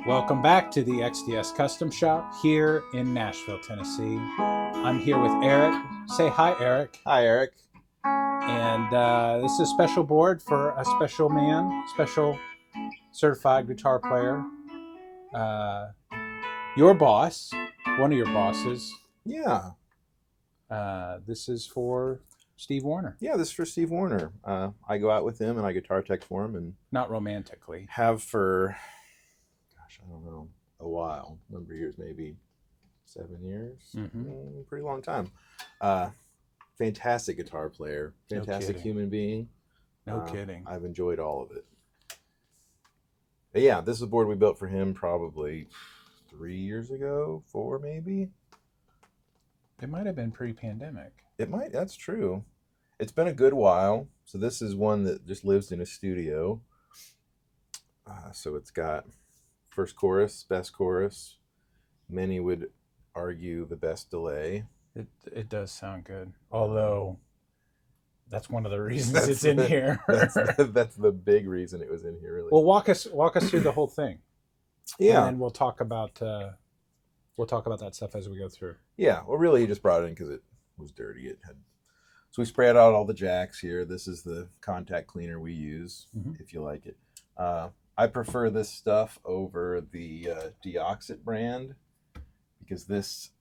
Welcome back to the XDS Custom Shop here in Nashville, Tennessee. I'm here with Eric. Say hi, Eric. Hi, Eric. And this is a special board for a special man, special certified guitar player. Your boss, one of your bosses. Yeah. This is for Steve Wariner. Yeah, this is for Steve Wariner. I go out with him and I guitar tech for him and Not romantically. have for, I don't know, a while, number of years, maybe 7 years, pretty long time. Fantastic guitar player, fantastic human being. No kidding. I've enjoyed all of it. But yeah, this is a board we built for him probably 3 years ago, 4 maybe. It might have been pre-pandemic. It might, that's true. It's been a good while. So this is one that just lives in a studio. So it's got first chorus, best chorus. Many would argue the best delay. It does sound good. Although that's one of the reasons it's in here. That's the big reason it was in here, really. Well, walk us through the whole thing. Yeah. And then we'll talk about that stuff as we go through. Yeah. Well, really, he just brought it in because it was dirty. So we sprayed out all the jacks here. This is the contact cleaner we use, if you like it. I prefer this stuff over the Deoxit brand because this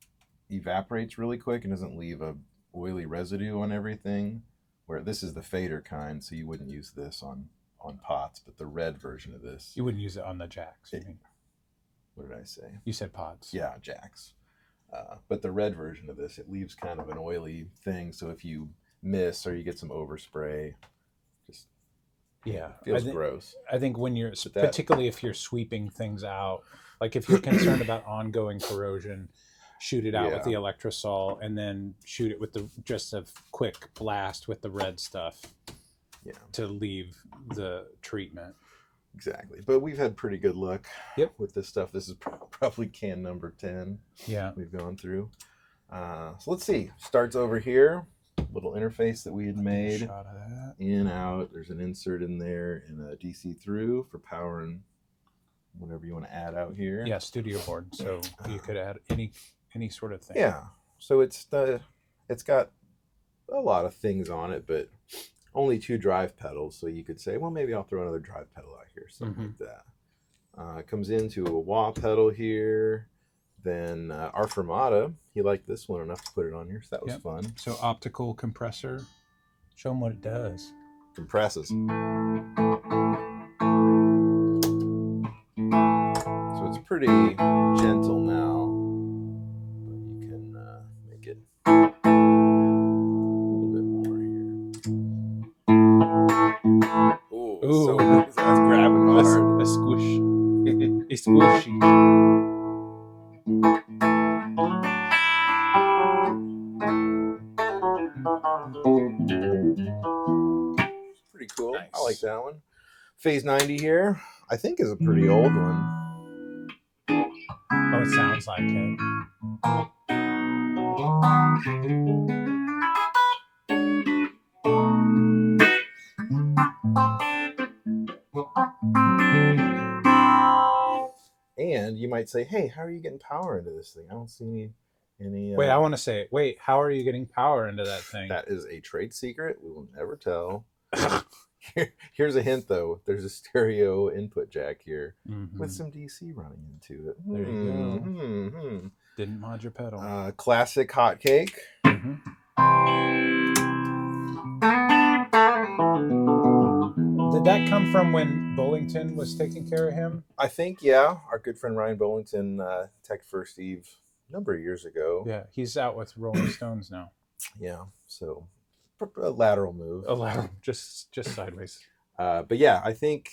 evaporates really quick and doesn't leave a oily residue on everything. Where this is the fader kind, so you wouldn't use this on pots, but the red version of this. You wouldn't use it on the jacks. What did I say? You said pots. Yeah, jacks. But the red version of this, it leaves kind of an oily thing. So if you miss or you get some overspray, just feels gross. I think when you're, particularly if you're sweeping things out, like if you're concerned about ongoing corrosion, shoot it out with the electrosol and then shoot it with just a quick blast with the red stuff to leave the treatment. Exactly. But we've had pretty good luck with this stuff. This is probably can number 10 we've gone through. So let's see. Starts over here. Little interface that we had made. Shot of that. In, out. There's an insert in there and a DC through for power and whatever you want to add out here. Yeah, studio board. So you could add any sort of thing. Yeah. So it's got a lot of things on it, but only 2 drive pedals. So you could say, well, maybe I'll throw another drive pedal out here, something like that. It comes into a wah pedal here. Then our Fermata, he liked this one enough to put it on here, so that was fun. So optical compressor. Show him what it does. Compresses. So it's pretty gentle now, but you can make it a little bit more here. Ooh. So that's grabbing hard. A squish. It's squishy. Pretty cool. Nice. I like that one. Phase 90 here, I think is a pretty old one. Oh, it sounds like it. And you might say, hey, how are you getting power into this thing? I don't see any Wait, I want to say, how are you getting power into that thing? That is a trade secret. We will never tell. Here's a hint, though. There's a stereo input jack here with some DC running into it. There you go. Didn't mod your pedal. Classic hotcake. Did that come from when Bullington was taking care of him? I think, yeah. Our good friend Ryan Bullington tech for Steve a number of years ago. Yeah, he's out with Rolling Stones now. Yeah, so a lateral move. A lateral, just sideways. But yeah, I think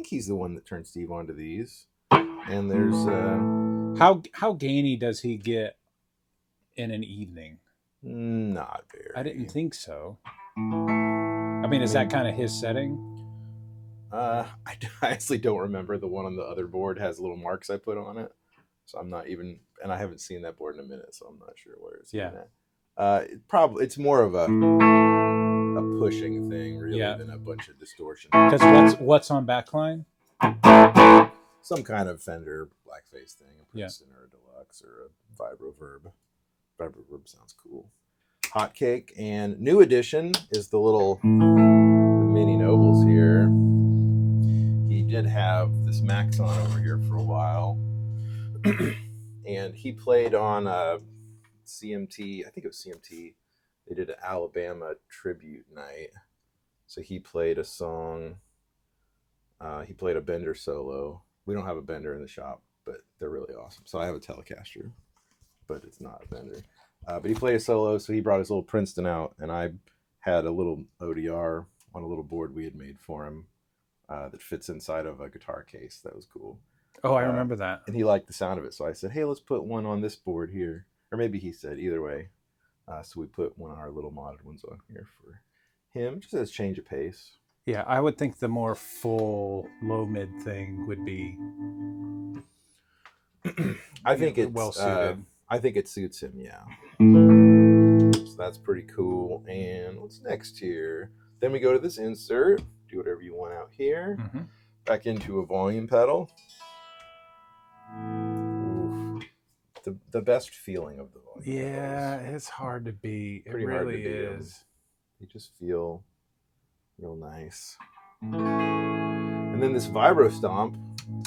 he's the one that turned Steve onto these. And there's how gainy does he get in an evening? Not very. I didn't think so. I mean, is that kind of his setting? I honestly don't remember. The one on the other board has little marks I put on it, so I'm not even, and I haven't seen that board in a minute, so I'm not sure where it's at. It's more of a pushing thing, really, than a bunch of distortion. Because what's on backline? some kind of Fender blackface thing, a Princeton or a Deluxe or a Vibroverb. Vibroverb sounds cool. Hot Cake, and new addition is the Mini Nobles here. He did have this Maxon over here for a while, and he played on CMT. I think it was CMT. They did an Alabama tribute night, so he played a song. He played a Bender solo. We don't have a Bender in the shop, but they're really awesome. So I have a Telecaster, but it's not a Bender. But he played a solo, so he brought his little Princeton out, and I had a little ODR on a little board we had made for him that fits inside of a guitar case. That was cool. Oh, I remember that. And he liked the sound of it, so I said, hey, let's put one on this board here. Or maybe he said, either way. So we put one of our little modded ones on here for him, just as change of pace. Yeah, I would think the more full low-mid thing would be I think it's well suited. I think it suits him, yeah. So that's pretty cool. And what's next here? Then we go to this insert. Do whatever you want out here. Mm-hmm. Back into a volume pedal. Oof. The best feeling of the volume. Yeah, it's hard to beat. It really is. You just feel real nice. And then this Vibro Stomp,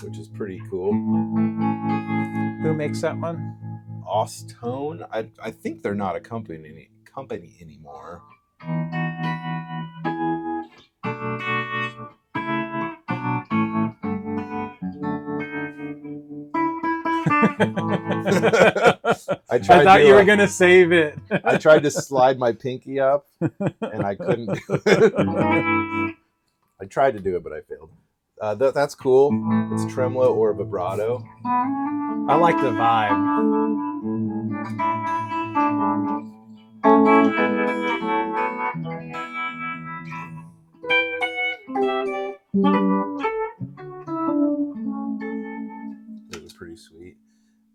which is pretty cool. Who makes that one? Ostone. I think they're not a company anymore. I thought you were going to save it. I tried to slide my pinky up, and I couldn't do it. I tried to do it, but I failed. That's cool. It's tremolo or vibrato. I like the vibe. Those are pretty sweet.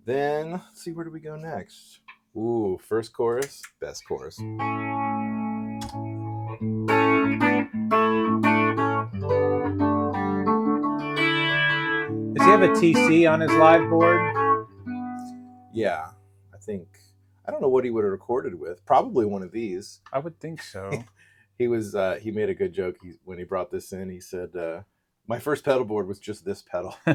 Then, let's see, where do we go next? Ooh, first chorus, best chorus. Does he have a TC on his live board? Yeah, I don't know what he would have recorded with. Probably one of these. I would think so. He made a good joke. When he brought this in, he said, my first pedal board was just this pedal. He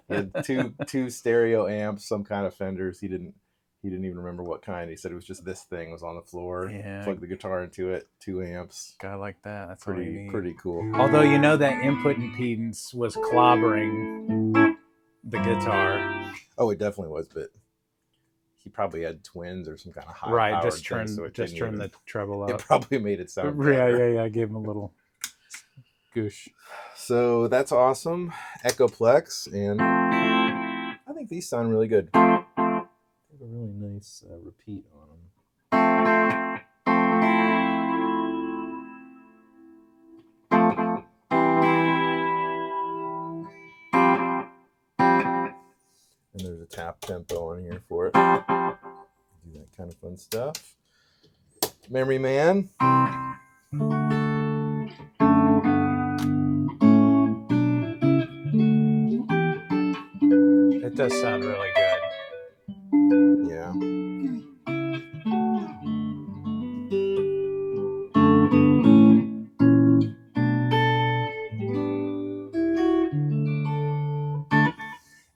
had two stereo amps, some kind of Fenders. He didn't even remember what kind. He said it was just this thing. It was on the floor. Yeah. Plugged the guitar into it. 2 amps. Guy like that. That's pretty cool. Although that input impedance was clobbering the guitar. Oh, it definitely was, but he probably had twins or some kind of high right. Powered Just turn the treble up. It probably made it sound better. Yeah. Gave him a little goosh. So that's awesome. Echoplex, and I think these sound really good. They have a really nice repeat on them. And there's a tap tempo on here for it. Do that kind of fun stuff. Memory Man. It does sound really good. Yeah.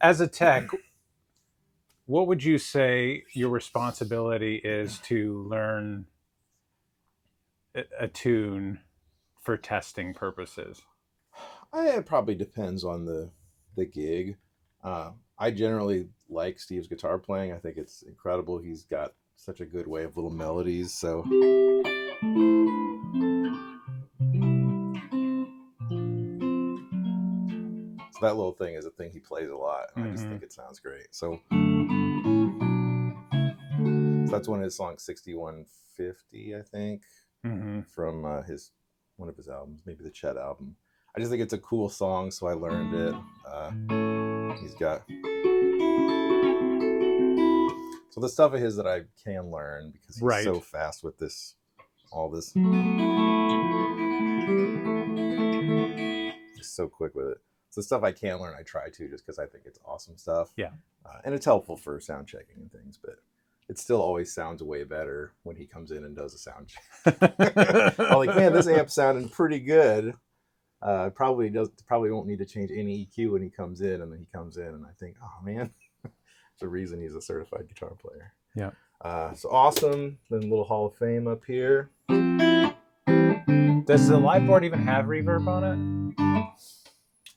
As a tech, what would you say your responsibility is to learn a tune for testing purposes? It probably depends on the gig. I generally like Steve's guitar playing. I think it's incredible. He's got such a good way of little melodies. So that little thing is a thing he plays a lot. And I just think it sounds great. So that's one of his songs, 6150, I think, from one of his albums, maybe the Chet album. I just think it's a cool song, so I learned it. He's got so the stuff of his that I can learn because he's so fast with all this. He's so quick with it. So stuff I can learn, I try to, just because I think it's awesome stuff. Yeah. And it's helpful for sound checking and things, but it still always sounds way better when he comes in and does a sound check. I'm like, man, this amp sounded pretty good. Probably won't need to change any EQ when he comes in, and then he comes in and I think, oh man, there's a reason he's a certified guitar player. Yeah. So awesome. Then a little Hall of Fame up here. Does the live board even have reverb on it?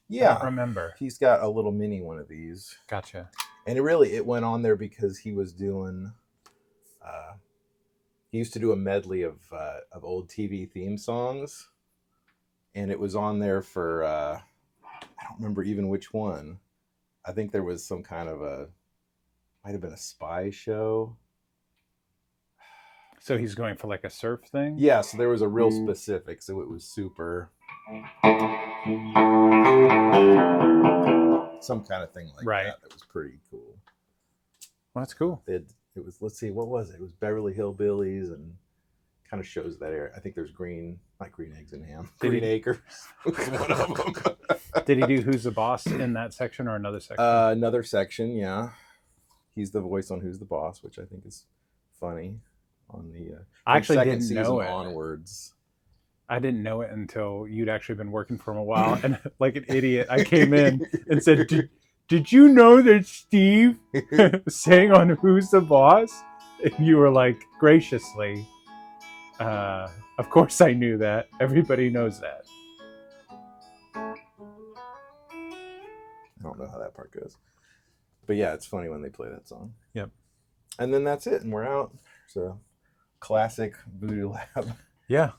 Yeah. I don't remember. He's got a little mini one of these. Gotcha. And it went on there because he was doing, he used to do a medley of old TV theme songs. And it was on there for, I don't remember even which one. I think there was some kind of might have been a spy show. So he's going for like a surf thing? Yeah, so there was a real specific, so it was super, some kind of thing like that. That was pretty cool. Well, that's cool. It was, let's see, what was it? It was Beverly Hillbillies, and kind of shows that area. I think there's not Green Eggs and Ham. Green Acres was one of them. Did he do Who's the Boss in that section or another section? Another section, yeah. He's the voice on Who's the Boss, which I think is funny. On the I actually didn't know it. Onwards. I didn't know it until you'd actually been working for him a while, and like an idiot, I came in and said, "Did you know that Steve sang on Who's the Boss?" And you were like, graciously, "Of course I knew that. Everybody knows that." I don't know how that part goes, but yeah, it's funny when they play that song. Yep. And then that's it, and we're out. So. Classic Voodoo Lab. Yeah.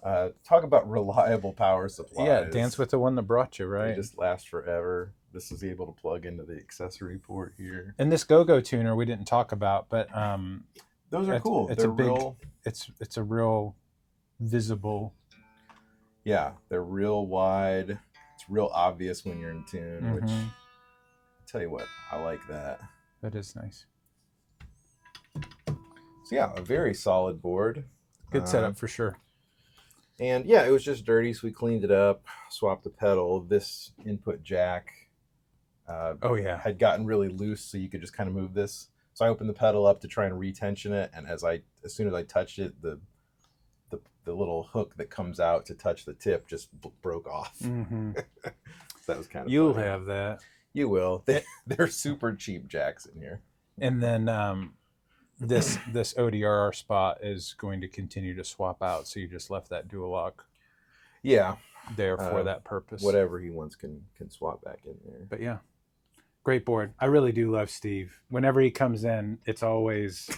Talk about reliable power supplies. Yeah, dance with the one that brought you, right? They just last forever. This is able to plug into the accessory port here. And this go-go tuner we didn't talk about, but those are cool. It's it's a real visible. Yeah, they're real wide. It's real obvious when you're in tune, which I tell you what, I like that. That is nice. So yeah, a very solid board. Good setup for sure. And yeah, it was just dirty, so we cleaned it up, swapped the pedal. This input jack had gotten really loose, so you could just kind of move this. So I opened the pedal up to try and retension it, and as soon as I touched it, the little hook that comes out to touch the tip just broke off. Mm-hmm. That was kind of You'll funny. have that. You will. They're super cheap jacks in here. And then this ODRR spot is going to continue to swap out, so you just left that dual lock there for that purpose. Whatever he wants can swap back in there. But yeah, great board. I really do love Steve. Whenever he comes in, it's always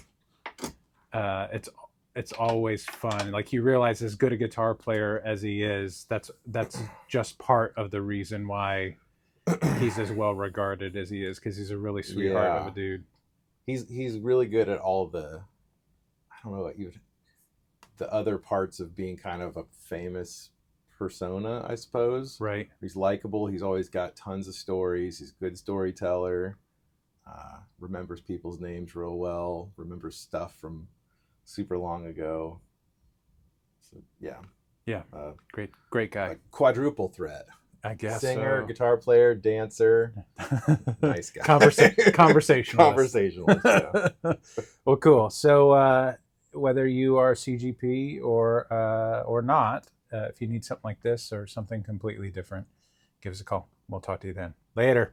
it's always fun. Like, you realize, as good a guitar player as he is, that's just part of the reason why he's as well regarded as he is, because he's a really sweetheart of a dude. He's really good at all the, I don't know, even the other parts of being kind of a famous persona, I suppose. Right. He's likable. He's always got tons of stories. He's a good storyteller. Remembers people's names real well. Remembers stuff from super long ago. So yeah. Yeah. Great guy. A quadruple threat. I guess singer, so. Guitar player, dancer, nice guy. Conversationalist. Conversationalist, yeah. Well, cool. So whether you are CGP or not, if you need something like this or something completely different, give us a call. We'll talk to you then. Later.